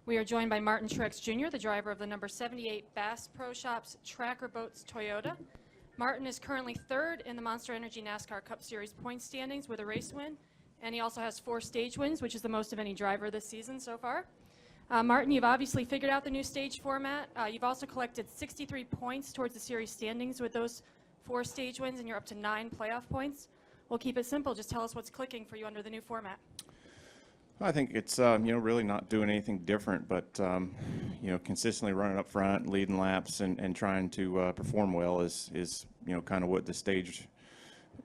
We are joined by Martin Truex Jr., the driver of the number 78 Bass Pro Shops Tracker Boats Toyota. Martin is currently third in the Monster Energy NASCAR Cup Series point standings with a race win, and he also has 4 stage wins, which is the most of any driver this season so far. Martin, you've obviously figured out the new stage format. You've also collected 63 points towards the series standings with those 4 stage wins, and you're up to 9 playoff points. We'll keep it simple. Just tell us what's clicking for you under the new format. I think it's really not doing anything different, but consistently running up front, leading laps, and trying to perform well is kind of what the stage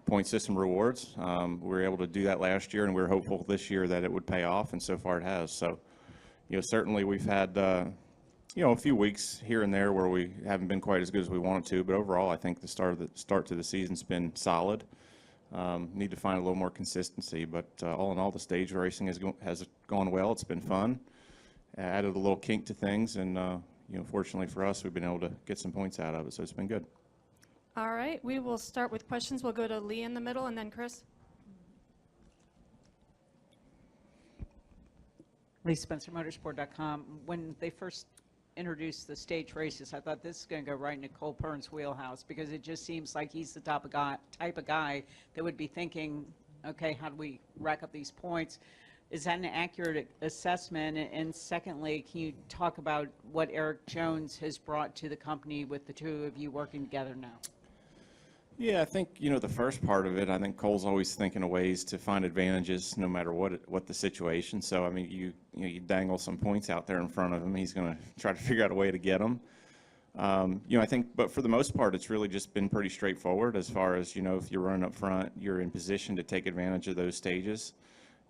point system rewards. We were able to do that last year, and we were hopeful this year that it would pay off, and so far it has. So, certainly we've had a few weeks here and there where we haven't been quite as good as we wanted to, but overall I think the start to the season's been solid. Need to find a little more consistency, but all in all, the stage racing has gone well. It's been fun. Added a little kink to things, and fortunately for us, we've been able to get some points out of it, so it's been good. All right, we will start with questions. We'll go to Lee in the middle, and then Chris. Lee Spencer, Motorsport.com. When they first introduced the stage races, I thought this is going to go right into Cole Pern's wheelhouse, because it just seems like he's the type of guy that would be thinking, okay, how do we rack up these points? Is that an accurate assessment? And secondly, can you talk about what Eric Jones has brought to the company with the two of you working together now? Yeah, I think, the first part of it, I think Cole's always thinking of ways to find advantages no matter what the situation. So, I mean, you dangle some points out there in front of him, he's going to try to figure out a way to get them. I think, but for the most part, it's really just been pretty straightforward as far as, if you're running up front, you're in position to take advantage of those stages.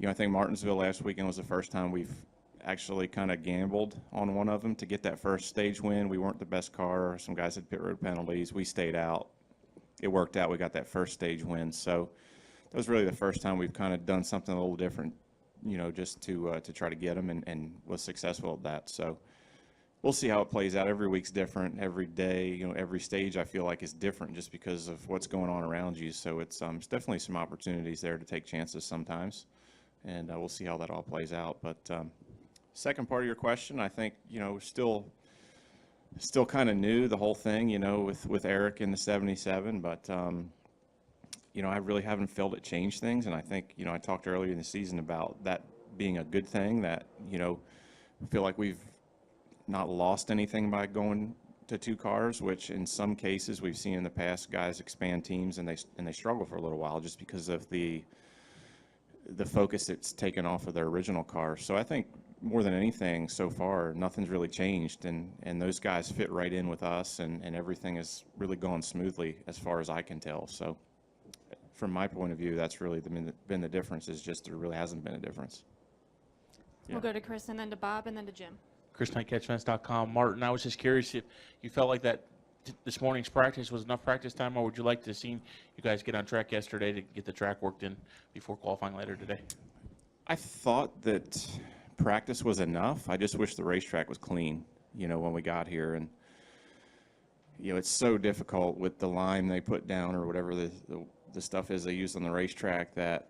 I think Martinsville last weekend was the first time we've actually kind of gambled on one of them to get that first stage win. We weren't the best car. Some guys had pit road penalties. We stayed out. It worked out. We got that first stage win. So that was really the first time we've kind of done something a little different, just to try to get them, and was successful at that. So we'll see how it plays out. Every week's different. Every day, every stage I feel like is different just because of what's going on around you. So it's definitely some opportunities there to take chances sometimes, and we'll see how that all plays out. But second part of your question, I think, still kind of new, the whole thing, with Eric in the 77, but I really haven't felt it change things. And I think, I talked earlier in the season about that being a good thing, that, I feel like we've not lost anything by going to 2 cars, which in some cases we've seen in the past guys expand teams and they struggle for a little while just because of the focus it's taken off of their original car. So I think more than anything so far, nothing's really changed, and those guys fit right in with us, and everything has really gone smoothly as far as I can tell. So from my point of view, that's really been the difference, is just there really hasn't been a difference. We'll go to Chris, and then to Bob, and then to Jim. ChrisKnightCatchfence.com. Martin, I was just curious if you felt like that this morning's practice was enough practice time, or would you like to see you guys get on track yesterday to get the track worked in before qualifying later today? I thought that practice was enough. I just wish the racetrack was clean, when we got here. And, it's so difficult with the lime they put down or whatever the stuff is they use on the racetrack, that,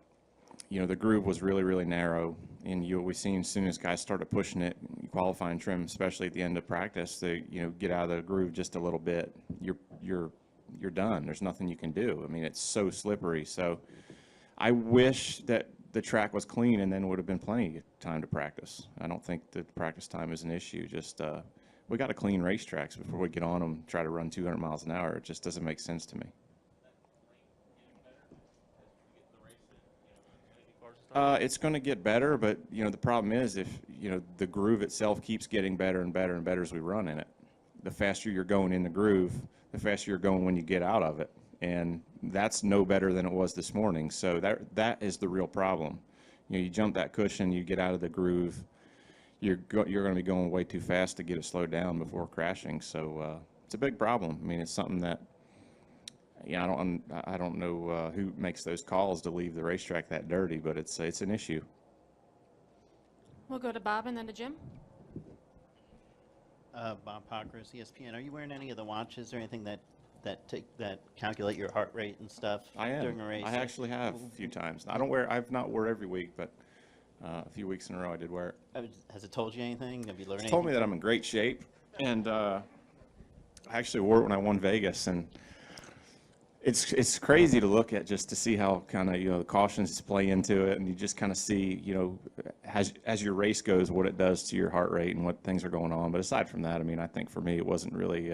the groove was really, really narrow. And we seen as soon as guys started pushing it, qualifying trim, especially at the end of practice, they, get out of the groove just a little bit, you're done. There's nothing you can do. I mean, it's so slippery. So I wish that the track was clean, and then would have been plenty of time to practice. I don't think the practice time is an issue. Just we got to clean racetracks before we get on them, try to run 200 miles an hour. It just doesn't make sense to me. It's going to get better, but the problem is if the groove itself keeps getting better and better and better as we run in it. The faster you're going in the groove, the faster you're going when you get out of it. And that's no better than it was this morning. So that is the real problem. You jump that cushion, you get out of the groove, you're going to be going way too fast to get it slowed down before crashing. So it's a big problem. I mean, it's something that, I don't know who makes those calls to leave the racetrack that dirty, but it's an issue. We'll go to Bob, and then to Jim. Bob Pockers, ESPN. Are you wearing any of the watches or anything that calculate your heart rate and stuff I am. during a race? I actually have a few times. I've not wore every week, but A few weeks in a row I did wear it. Has it told you anything? Have you learned It's anything? told me that I'm in great shape, and I actually wore it when I won Vegas, and it's crazy to look at just to see how kind of the cautions play into it, and you just kind of see as your race goes what it does to your heart rate and what things are going on. But aside from that, I mean, I think for me it wasn't really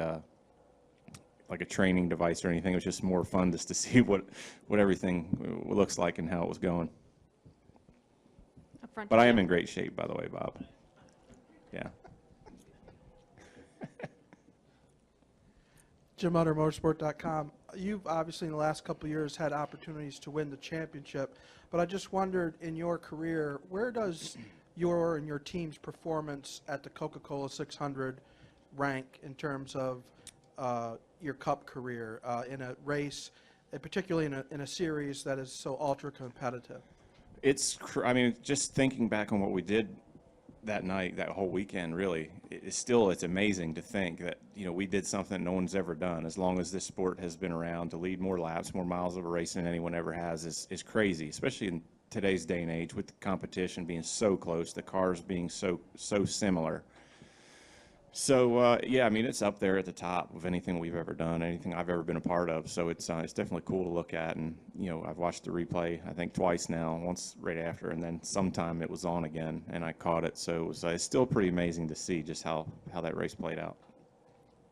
like a training device or anything. It was just more fun just to see what everything looks like and how it was going. Up front, But I Jim. am in great shape, by the way, Bob. Yeah. Jim Utter, Motorsport.com. You've obviously in the last couple of years had opportunities to win the championship, but I just wondered in your career, where does your and your team's performance at the Coca-Cola 600 rank in terms of your Cup career in a race, particularly in a series that is so ultra competitive? I mean, just thinking back on what we did that night, that whole weekend, really, it's amazing to think that, we did something no one's ever done. As long as this sport has been around, to lead more laps, more miles of a race than anyone ever has is crazy, especially in today's day and age with the competition being so close, the cars being so similar. So, yeah, I mean, it's up there at the top of anything we've ever done, anything I've ever been a part of. So it's definitely cool to look at. And, I've watched the replay, I think, twice now, once right after, and then sometime it was on again, and I caught it. So it's still pretty amazing to see just how that race played out.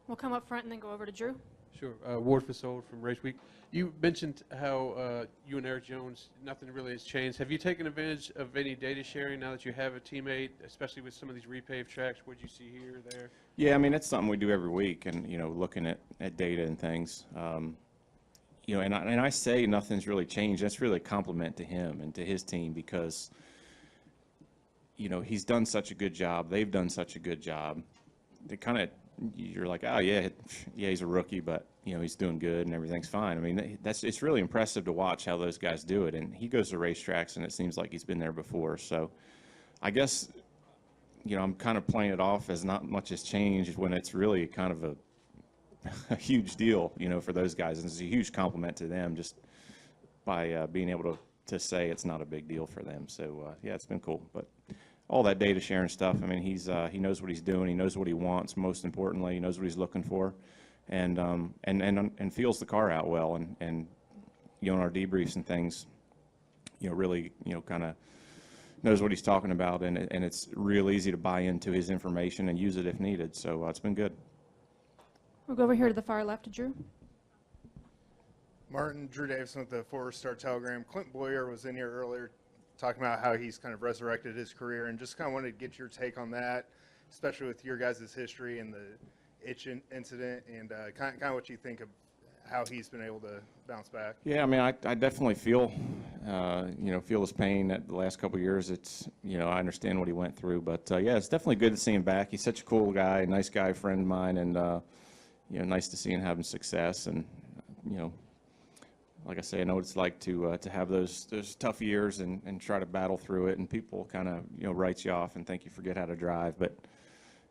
We'll come up front and then go over to Drew. Sure. Ward Fasold from Race Week. You mentioned how you and Eric Jones, nothing really has changed. Have you taken advantage of any data sharing now that you have a teammate, especially with some of these repaved tracks? What you see here, there? Yeah, I mean, it's something we do every week, and, looking at data and things. And I say nothing's really changed. That's really a compliment to him and to his team because, he's done such a good job. They've done such a good job. You're like, oh, yeah, he's a rookie, but, he's doing good and everything's fine. I mean, it's really impressive to watch how those guys do it. And he goes to racetracks, and it seems like he's been there before. So I guess, I'm kind of playing it off as not much has changed when it's really kind of a huge deal, for those guys. And it's a huge compliment to them just by being able to say it's not a big deal for them. So, yeah, it's been cool. But all that data sharing stuff, I mean, he knows what he's doing. He knows what he wants, most importantly. He knows what he's looking for, and feels the car out well. And in our debriefs and things, really, kind of knows what he's talking about. And it's real easy to buy into his information and use it if needed. So it's been good. We'll go over here to the far left to Drew. Martin, Drew Davison with the Forward Star Telegram. Clint Bowyer was in here earlier talking about how he's kind of resurrected his career, and just kind of wanted to get your take on that, especially with your guys' history and the itch incident, and kind of what you think of how he's been able to bounce back. Yeah, I mean, I definitely feel, feel his pain at the last couple of years. It's, I understand what he went through, but yeah, it's definitely good to see him back. He's such a cool guy, nice guy, friend of mine, and nice to see him having success. And like I say, I know what it's like to have those tough years and try to battle through it, and people kind of write you off and think you forget how to drive. But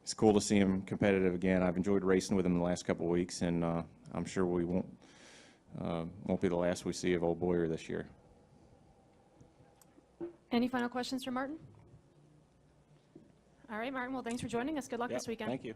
it's cool to see him competitive again. I've enjoyed racing with him the last couple of weeks, and I'm sure we won't be the last we see of old Bowyer this year. Any final questions for Martin? All right, Martin. Well, thanks for joining us. Good luck Yep, this weekend. Thank you.